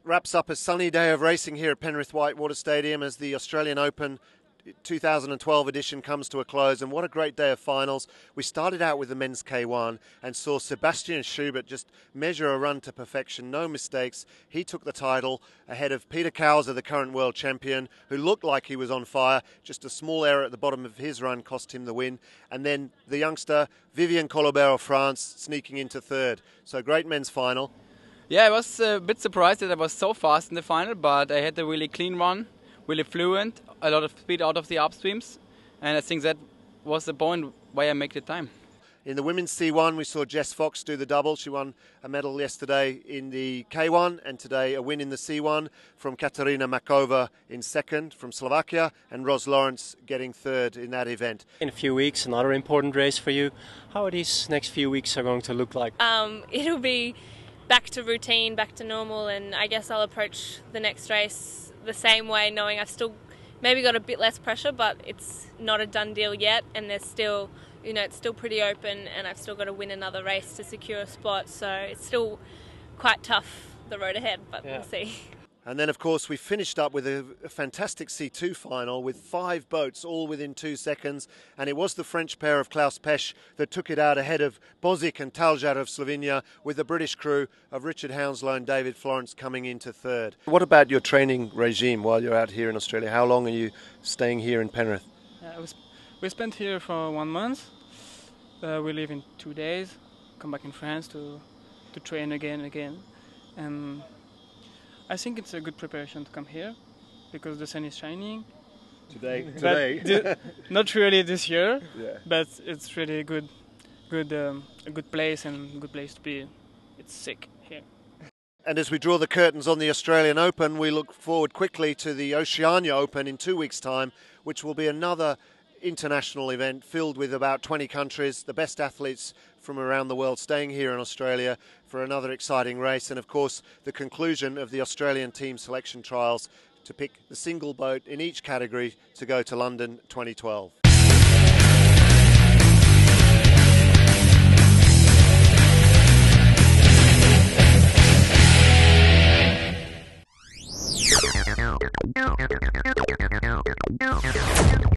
wraps up a sunny day of racing here at Penrith Whitewater Stadium as the Australian Open 2012 edition comes to a close, and what a great day of finals. We started out with the men's K1 and saw Sebastian Schubert just measure a run to perfection, no mistakes. He took the title ahead of Peter Kauser, the current world champion, who looked like he was on fire. Just a small error at the bottom of his run cost him the win. And then the youngster Vivien Colobert of France sneaking into third. So great men's final. Yeah, I was a bit surprised that I was so fast in the final, but I had a really clean run, really fluent, a lot of speed out of the upstreams, and I think that was the point why I make the time. In the women's C1, we saw Jess Fox do the double. She won a medal yesterday in the K1 and today a win in the C1 from Katarina Makova in second from Slovakia and Ros Lawrence getting third in that event. In a few weeks, another important race for you. How are these next few weeks are going to look like? It'll be back to routine, back to normal, and I guess I'll approach the next race the same way, knowing I've still maybe got a bit less pressure, but it's not a done deal yet, and there's still, it's still pretty open, and I've still got to win another race to secure a spot, so it's still quite tough, the road ahead, but We'll see. And then, of course, we finished up with a fantastic C2 final with 5 boats, all within 2 seconds. And it was the French pair of Klaus Pesch that took it out ahead of Bozic and Taljar of Slovenia, with the British crew of Richard Hounslow and David Florence coming into third. What about your training regime while you're out here in Australia? How long are you staying here in Penrith? We spent here for 1 month. We live in 2 days, come back in France to train again. And I think it's a good preparation to come here because the sun is shining. Today. Not really this year, Yeah. but it's really a good place and a good place to be. It's sick here. And as we draw the curtains on the Australian Open, we look forward quickly to the Oceania Open in 2 weeks' time, which will be another international event filled with about 20 countries, the best athletes from around the world staying here in Australia for another exciting race, and of course the conclusion of the Australian team selection trials to pick the single boat in each category to go to London 2012.